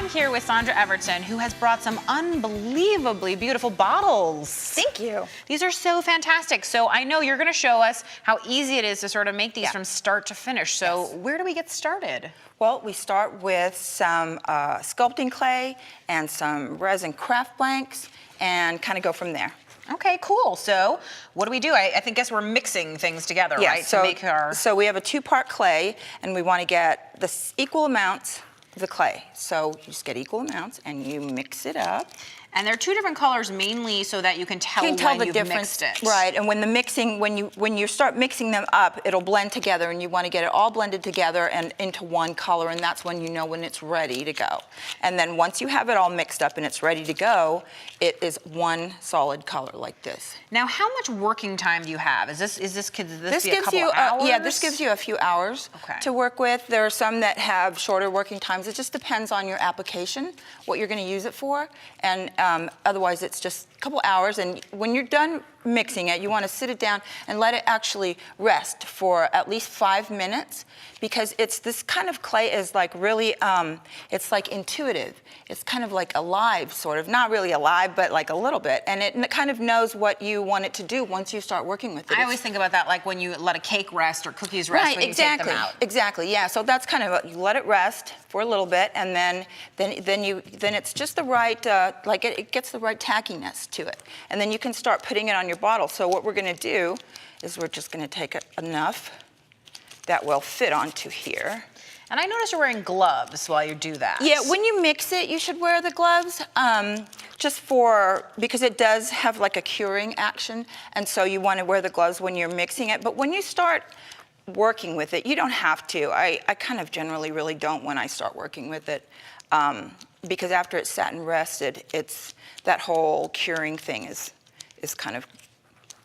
I'm here with Sandra Evertson, who has brought some unbelievably beautiful bottles. Thank you. These are so fantastic. So I know you're going to show us how easy it is to sort of make these from start to finish. So where do we get started? Well, we start with some sculpting clay and some resin craft blanks and kind of go from there. Okay, cool. So what do we do? I guess we're mixing things together, right? So, to make our... so we have a 2-part clay, and we want to get the equal amounts of the clay. So you just get equal amounts, and you mix it up. And they're 2 different colors mainly so that you can tell when the you've difference, mixed it. Right, and when the mixing, when you start mixing them up, it'll blend together, and you want to get it all blended together and into one color, and that's when you know when it's ready to go. And then once you have it all mixed up and it's ready to go, it is one solid color like this. Now, how much working time do you have? Could this be a gives couple you, hours? Yeah, this gives you a few hours to work with. There are some that have shorter working times. It just depends on your application, what you're going to use it for, and otherwise it's just a couple hours. And when you're done mixing it, you want to sit it down and let it actually rest for at least 5 minutes, because this kind of clay is like really, it's like intuitive. It's kind of like alive, sort of. Not really alive, but like a little bit. And it kind of knows what you want it to do once you start working with it. I always think about that like when you let a cake rest or cookies rest when you take them out. Exactly, yeah. So that's kind of, you let it rest for a little bit, and then it's just the right, it gets the right tackiness to it. And then you can start putting it on your bottle. So what we're going to do is we're just going to take enough that will fit onto here. And I notice you're wearing gloves while you do that. Yeah, when you mix it, you should wear the gloves, because it does have like a curing action, and so you want to wear the gloves when you're mixing it. But when you start working with it, you don't have to. I kind of generally really don't when I start working with it, because after it's sat and rested, that whole curing thing is kind of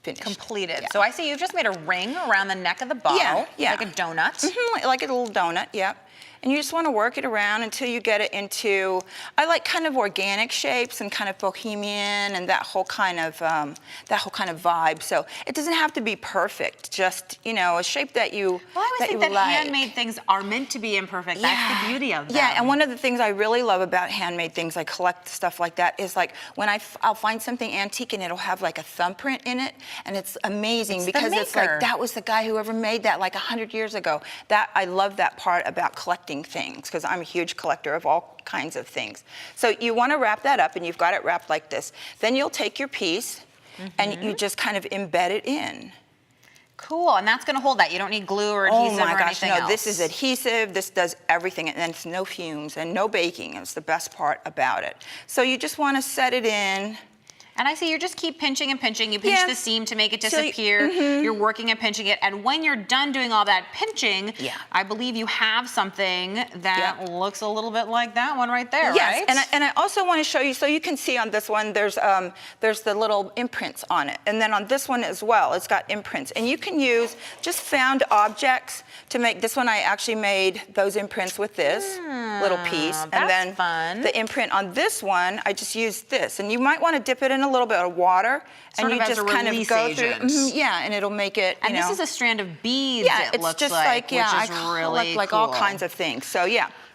finished. Completed. Yeah. So I see you've just made a ring around the neck of the bottle, like a donut. Like a little donut, yep. And you just want to work it around until you get it into, I like kind of organic shapes and kind of bohemian and that whole kind of vibe. So it doesn't have to be perfect, just, a shape that you like. Well, I always think that handmade things are meant to be imperfect. Yeah. That's the beauty of them. Yeah, and one of the things I really love about handmade things, I collect stuff like that, is like when I'll find something antique and it'll have like a thumbprint in it, and it's amazing because it's like, that was the guy who ever made that like 100 years ago. I love that part about collecting things, because I'm a huge collector of all kinds of things. So you want to wrap that up, and you've got it wrapped like this. Then you'll take your piece and you just kind of embed it in. Cool, and that's going to hold that. You don't need glue or adhesive or anything else. Oh my gosh, no, this is adhesive. This does everything, and it's no fumes and no baking. It's the best part about it. So you just want to set it in. And I see you just keep pinching and pinching. You pinch the seam to make it disappear. You're working and pinching it. And when you're done doing all that pinching, I believe you have something that looks a little bit like that one right there, right? And I also want to show you, so you can see on this one, there's the little imprints on it. And then on this one as well, it's got imprints. And you can use just found objects to make, this one I actually made those imprints with this little piece. And then the imprint on this one, I just used this. And you might want to dip it in a little bit of water, and you just kind of go through. And it'll make it. And this is a strand of beads. It looks just like which is really like all kinds of things. So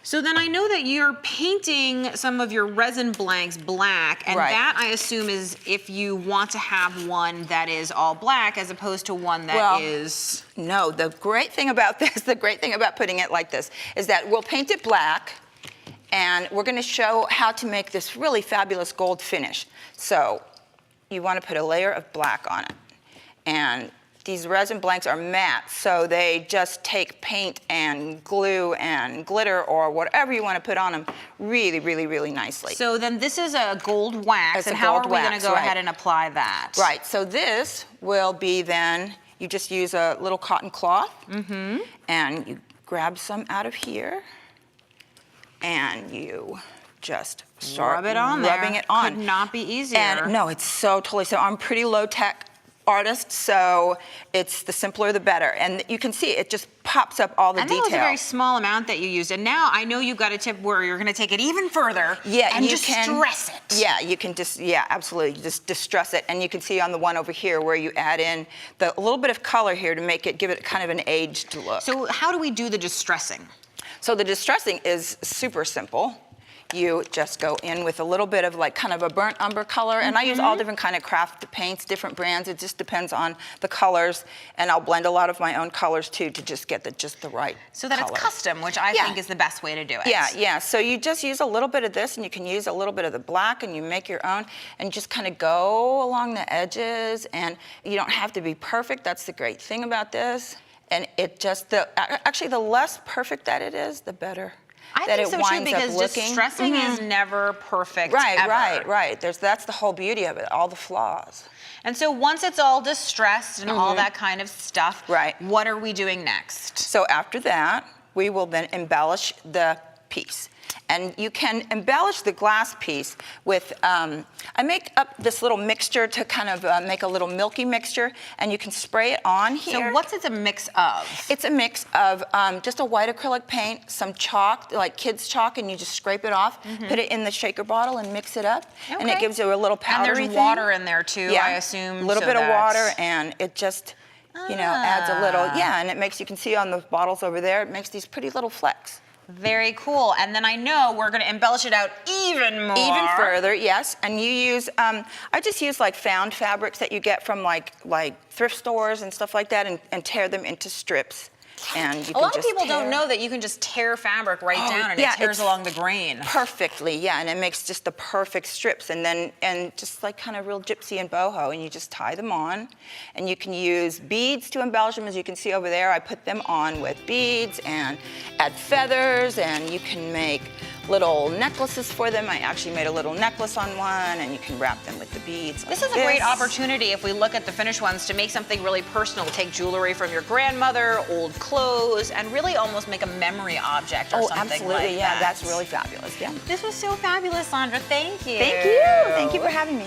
So then I know that you're painting some of your resin blanks black, and that I assume is if you want to have one that is all black as opposed to one that is. No, the great thing about this, the great thing about putting it like this, is that we'll paint it black. And we're going to show how to make this really fabulous gold finish. So you want to put a layer of black on it. And these resin blanks are matte, so they just take paint and glue and glitter or whatever you want to put on them really, really, really nicely. So then this is a gold wax, and how are we going to go ahead and apply that? Right, so this will be then, you just use a little cotton cloth, and you grab some out of here, and you just start rubbing it on. Could not be easier. And no, it's so totally, so I'm pretty low-tech artist, so it's the simpler the better. And you can see it just pops up all the detail. And that was a very small amount that you used. And now I know you've got a tip where you're going to take it even further and distress it. Yeah, you can just, absolutely, just distress it. And you can see on the one over here where you add in a little bit of color here to make it, give it kind of an aged look. So how do we do the distressing? So the distressing is super simple. you just go in with a little bit of like kind of a burnt umber color. And I use all different kind of craft paints, different brands. It just depends on the colors. And I'll blend a lot of my own colors too to just get just the right So that color. It's custom, which I think is the best way to do it. Yeah. So you just use a little bit of this, and you can use a little bit of the black, and you make your own, and just kind of go along the edges. And you don't have to be perfect. That's the great thing about this. And it just, actually the less perfect that it is, the better. I think so too, because just stressing is never perfect. Right. That's the whole beauty of it, all the flaws. And so once it's all distressed and all that kind of stuff, what are we doing next? So after that, we will then embellish the piece. And you can embellish the glass piece with, I make up this little mixture to kind of make a little milky mixture, and you can spray it on here. So what's it a mix of? It's a mix of just a white acrylic paint, some chalk, like kids' chalk, and you just scrape it off, put it in the shaker bottle and mix it up, and it gives you a little powdery And there's water in there too, I assume. A little bit of water, and it just, you know, adds a little, and it makes, you can see on the bottles over there, it makes these pretty little flecks. Very cool. And then I know we're going to embellish it out even more. Even further, yes. And you use, I just use like found fabrics that you get from like thrift stores and stuff like that, and tear them into strips. And you a lot of people don't know that you can just tear fabric down, and it tears along the grain. Perfectly, and it makes just the perfect strips, and just like kind of real gypsy and boho, and you just tie them on, and you can use beads to embellish them, as you can see over there. I put them on with beads and add feathers, and you can make little necklaces for them. I actually made a little necklace on one, and you can wrap them with the beads. This is a great opportunity, if we look at the finished ones, to make something really personal. Take jewelry from your grandmother, old clothes, and really almost make a memory object or something absolutely, like that. That's really fabulous, This was so fabulous, Sandra. Thank you. Thank you. Thank you for having me.